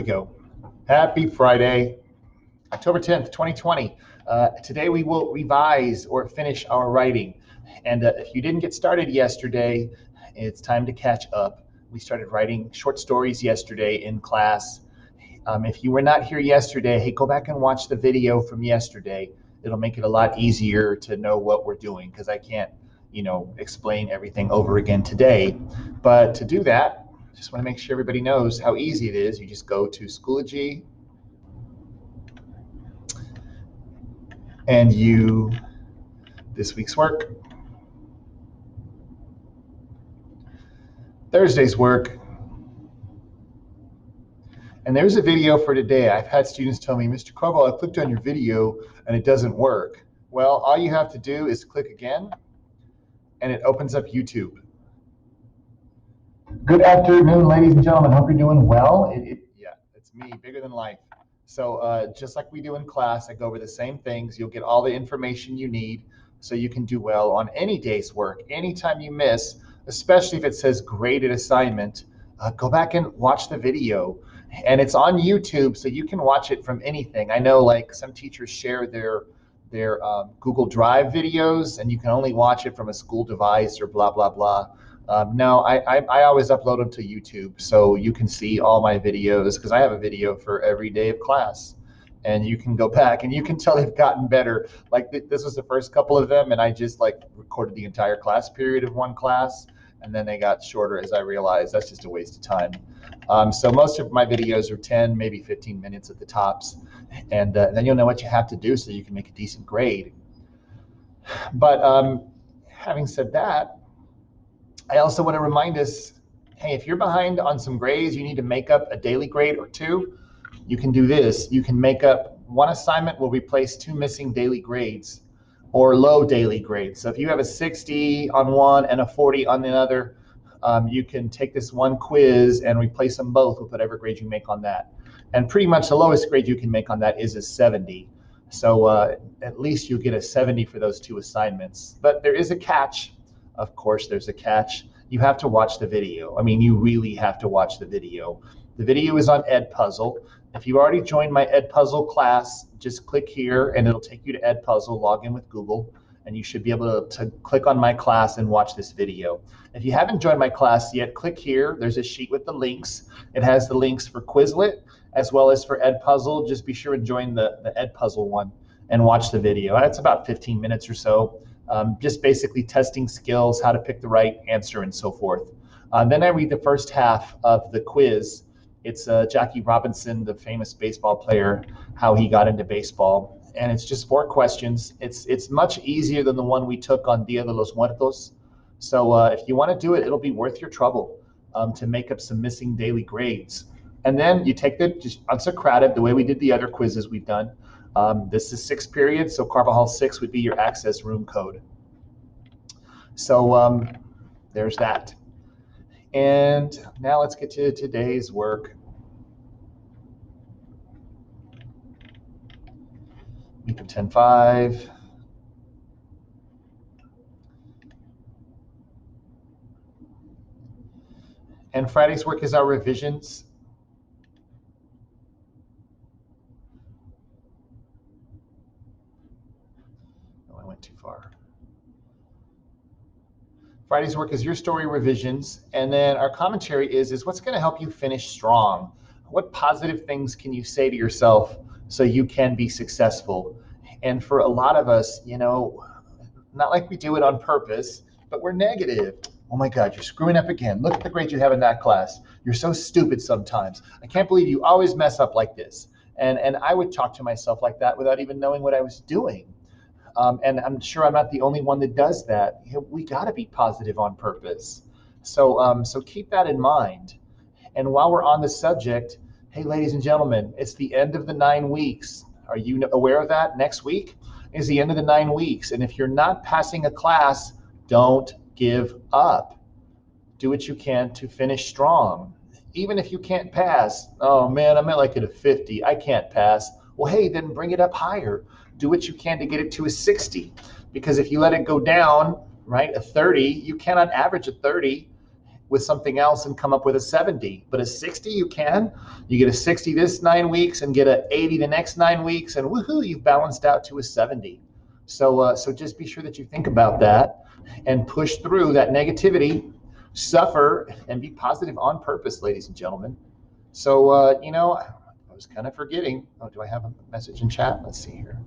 we go. Happy Friday, October 10th, 2020. Today we will revise or finish our writing. And if you didn't get started yesterday, it's time to catch up. We started writing short stories yesterday in class. If you were not here yesterday, hey, go back and watch the video from yesterday. It'll make it a lot easier to know what we're doing because I can't, explain everything over again today. But to do that, just want to make sure everybody knows how easy it is. You just go to Schoology and this week's work, Thursday's work, and there's a video for today. I've had students tell me, Mr. Carvall, I clicked on your video and it doesn't work. Well, all you have to do is click again and it opens up YouTube. Good afternoon, ladies and gentlemen. Hope you're doing well. Yeah, it's me, bigger than life. So just like we do in class, I go over the same things. You'll get all the information you need so you can do well on any day's work. Anytime you miss, especially if it says graded assignment, go back and watch the video. And it's on YouTube, so you can watch it from anything. I know like some teachers share their Google Drive videos, and you can only watch it from a school device or blah, blah, blah. No, I always upload them to YouTube so you can see all my videos because I have a video for every day of class. And you can go back and you can tell they've gotten better. Like this was the first couple of them, and I just recorded the entire class period of one class, and then they got shorter as I realized that's just a waste of time. So most of my videos are 10, maybe 15 minutes at the tops, and then you'll know what you have to do so you can make a decent grade. But having said that, I also want to remind us, hey, if you're behind on some grades, you need to make up a daily grade or two, you can do this. You can make up one assignment will replace two missing daily grades or low daily grades. So if you have a 60 on one and a 40 on the other, you can take this one quiz and replace them both with whatever grade you make on that. And pretty much the lowest grade you can make on that is a 70. So at least you get a 70 for those two assignments. But there is a catch. Of course, there's a catch. You have to watch the video. I mean, you really have to watch the video. The video is on Edpuzzle. If you already joined my Edpuzzle class, just click here and it'll take you to Edpuzzle, log in with Google, and you should be able to click on my class and watch this video. If you haven't joined my class yet, click here. There's a sheet with the links. It has the links for Quizlet as well as for Edpuzzle. Just be sure and join the Edpuzzle one and watch the video. It's about 15 minutes or so. Just basically testing skills, how to pick the right answer, and so forth. Then I read the first half of the quiz. It's Jackie Robinson, the famous baseball player, how he got into baseball. And it's just 4 questions. It's much easier than the one we took on Dia de los Muertos. So if you want to do it, it'll be worth your trouble to make up some missing daily grades. And then you take just unsocrated, the way we did the other quizzes we've done. This is 6 periods, so Carvajal 6 would be your access room code. So there's that. And now let's get to today's work. Week of 10-5. And Friday's work is our revisions. Oh, I went too far. Friday's work is your story revisions, and then our commentary is what's going to help you finish strong. What positive things can you say to yourself so you can be successful? And for a lot of us, not like we do it on purpose, but we're negative. Oh my God, you're screwing up again. Look at the grade you have in that class. You're so stupid sometimes. I can't believe you always mess up like this. And I would talk to myself like that without even knowing what I was doing. And I'm sure I'm not the only one that does that. We got to be positive on purpose. So keep that in mind. And while we're on the subject, hey, ladies and gentlemen, it's the end of the 9 weeks. Are you aware of that? Next week is the end of the 9 weeks. And if you're not passing a class, don't give up. Do what you can to finish strong. Even if you can't pass, oh man, I'm at a 50. I can't pass. Well, hey, then bring it up higher. Do what you can to get it to a 60. Because if you let it go down, right, a 30, you cannot average a 30. with something else and come up with a 70. But a 60 you can. You get a 60 this 9 weeks and get an 80 the next 9 weeks, and woohoo, you've balanced out to a 70. So just be sure that you think about that and push through that negativity, suffer, and be positive on purpose, ladies and gentlemen. So, I was kind of forgetting. Oh, do I have a message in chat? Let's see here.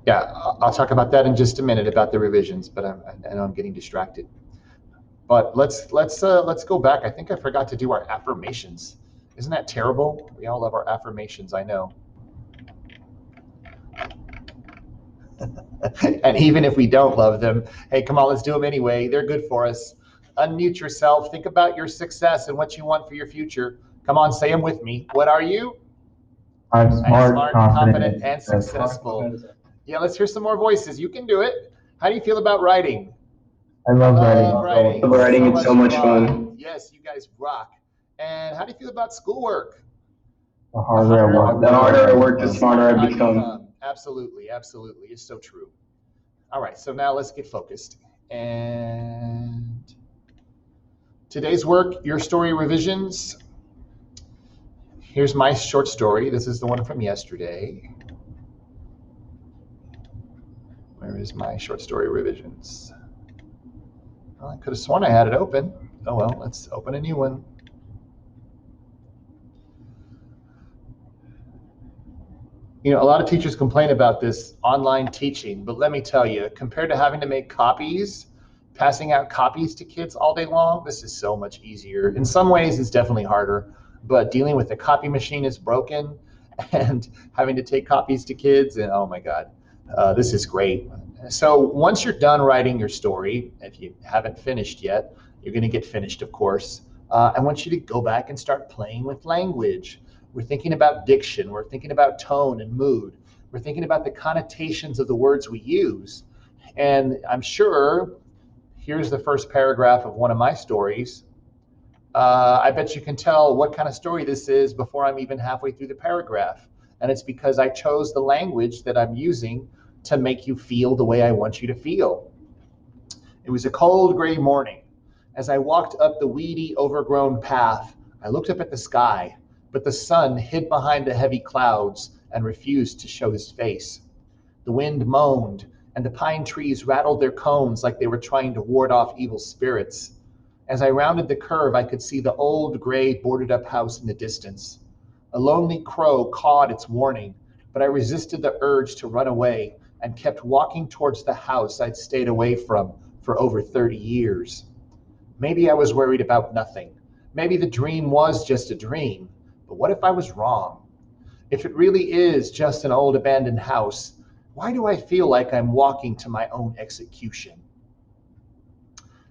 Yeah, I'll talk about that in just a minute about the revisions, but I know I'm getting distracted. But let's go back. I think I forgot to do our affirmations. Isn't that terrible? We all love our affirmations, I know. And even if we don't love them, hey, come on, let's do them anyway. They're good for us. Unmute yourself. Think about your success and what you want for your future. Come on, say them with me. What are you? I'm smart, confident, and successful. Yeah, let's hear some more voices. You can do it. How do you feel about writing? I love writing. Writing is so much fun. Yes, you guys rock. And how do you feel about schoolwork? The harder I work, the smarter I become. Absolutely, absolutely. It's so true. All right, so now let's get focused. And today's work, your story revisions. Here's my short story. This is the one from yesterday. Where is my short story revisions? Well, I could have sworn I had it open. Oh well, let's open a new one. A lot of teachers complain about this online teaching, but let me tell you, compared to having to make copies, passing out copies to kids all day long, this is so much easier. In some ways, it's definitely harder, but dealing with the copy machine is broken and having to take copies to kids, and oh my God, this is great. So once you're done writing your story, if you haven't finished yet, you're going to get finished, of course. I want you to go back and start playing with language. We're thinking about diction. We're thinking about tone and mood. We're thinking about the connotations of the words we use. And I'm sure, here's the first paragraph of one of my stories. I bet you can tell what kind of story this is before I'm even halfway through the paragraph. And it's because I chose the language that I'm using to make you feel the way I want you to feel. It was a cold, gray morning. As I walked up the weedy, overgrown path, I looked up at the sky, but the sun hid behind the heavy clouds and refused to show his face. The wind moaned, and the pine trees rattled their cones like they were trying to ward off evil spirits. As I rounded the curve, I could see the old, gray, boarded-up house in the distance. A lonely crow cawed its warning, but I resisted the urge to run away and kept walking towards the house I'd stayed away from for over 30 years. Maybe I was worried about nothing. Maybe the dream was just a dream. But what if I was wrong? If it really is just an old abandoned house, why do I feel like I'm walking to my own execution?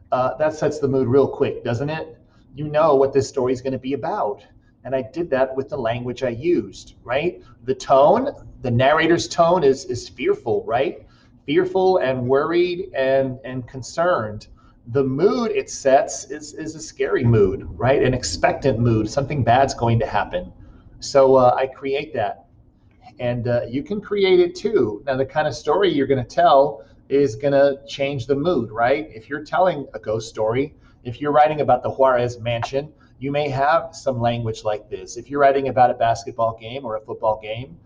That sets the mood real quick, doesn't it? You know what this story is going to be about. And I did that with the language I used, right? The tone, the narrator's tone is fearful, right? Fearful and worried and concerned. The mood it sets is a scary mood, right? An expectant mood. Something bad's going to happen. So I create that. And you can create it too. Now, the kind of story you're going to tell is going to change the mood, right? If you're telling a ghost story, if you're writing about the Juarez mansion, you may have some language like this. If you're writing about a basketball game or a football game,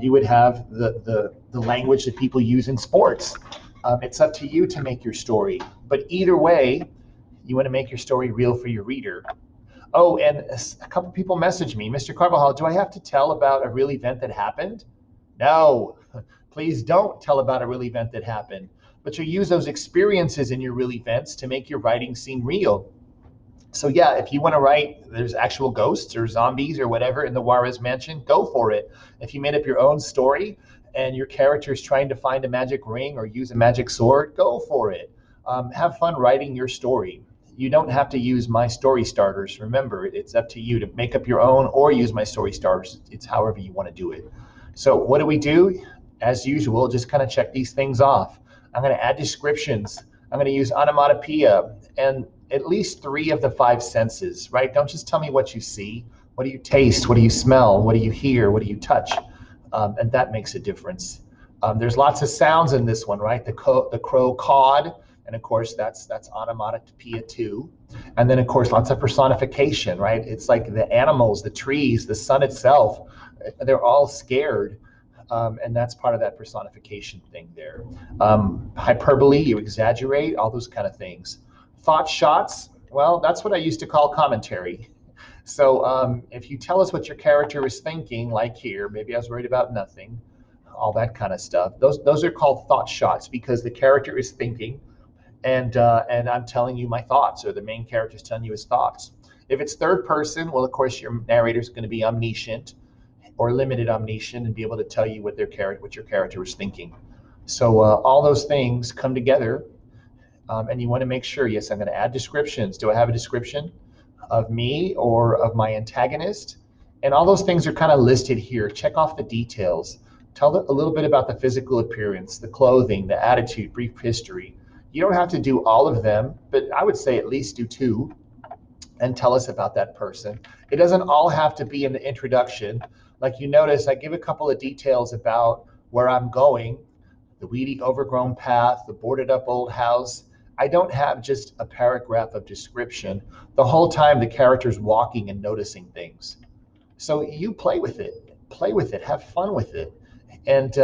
you would have the language that people use in sports. It's up to you to make your story. But either way, you want to make your story real for your reader. Oh, and a couple people messaged me, Mr. Carvajal, do I have to tell about a real event that happened? No, please don't tell about a real event that happened. But you use those experiences in your real events to make your writing seem real. So yeah, if you want to write, there's actual ghosts or zombies or whatever in the Juarez mansion, go for it. If you made up your own story and your character is trying to find a magic ring or use a magic sword, go for it. Have fun writing your story. You don't have to use my story starters. Remember, it's up to you to make up your own or use my story starters. It's however you want to do it. So what do? As usual, just kind of check these things off. I'm going to add descriptions. I'm going to use onomatopoeia and at least 3 of the 5 senses, right? Don't just tell me what you see. What do you taste? What do you smell? What do you hear? What do you touch? And that makes a difference. There's lots of sounds in this one, right? The crow cawed, And of course, that's onomatopoeia too. And then of course, lots of personification, right? It's like the animals, the trees, the sun itself, they're all scared. And that's part of that personification thing there. Hyperbole, you exaggerate, all those kind of things. Thought shots, well, that's what I used to call commentary. So if you tell us what your character is thinking, like here, maybe I was worried about nothing, all that kind of stuff. Those are called thought shots because the character is thinking, and I'm telling you my thoughts, or the main character is telling you his thoughts. If it's third person, well, of course, your narrator is going to be omniscient or limited omniscient and be able to tell you what your character is thinking. So all those things come together, and you want to make sure. Yes, I'm going to add descriptions. Do I have a description of me or of my antagonist? And all those things are kind of listed here. Check off the details. Tell a little bit about the physical appearance, the clothing, the attitude, brief history. You don't have to do all of them, but I would say at least do 2 and tell us about that person. It doesn't all have to be in the introduction. Like you notice, I give a couple of details about where I'm going, the weedy, overgrown path, the boarded up old house. I don't have just a paragraph of description. The whole time the character's walking and noticing things. So you play with it, have fun with it. And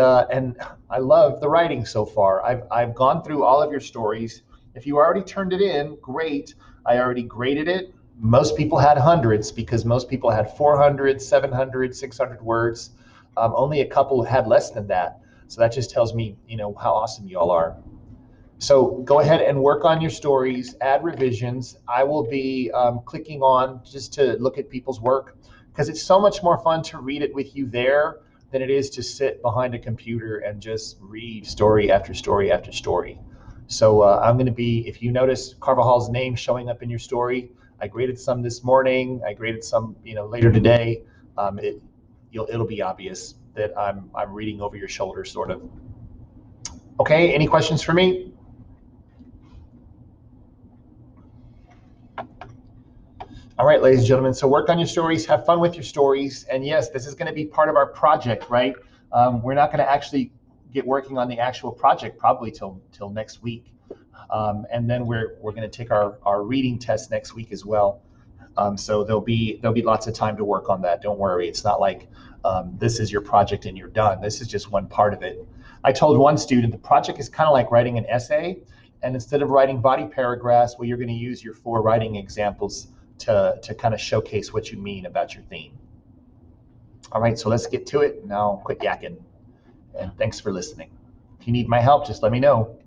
I love the writing so far. I've gone through all of your stories. If you already turned it in, great. I already graded it. Most people had hundreds because most people had 400, 700, 600 words. Only a couple had less than that. So that just tells me, how awesome you all are. So go ahead and work on your stories, add revisions. I will be clicking on just to look at people's work because it's so much more fun to read it with you there than it is to sit behind a computer and just read story after story after story. So I'm going to be, if you notice Carvajal's name showing up in your story, I graded some this morning. I graded some, later today. It'll be obvious that I'm reading over your shoulder, sort of. Okay, any questions for me? All right, ladies and gentlemen, so work on your stories, have fun with your stories. And yes, this is going to be part of our project, right? We're not going to actually get working on the actual project probably till next week. And then we're going to take our reading test next week as well. So there'll be lots of time to work on that. Don't worry. It's not like this is your project and you're done. This is just one part of it. I told one student the project is kind of like writing an essay. And instead of writing body paragraphs, well, you're going to use your 4 writing examples to kind of showcase what you mean about your theme. All right, so let's get to it. Now quit yakking. And thanks for listening. If you need my help, just let me know.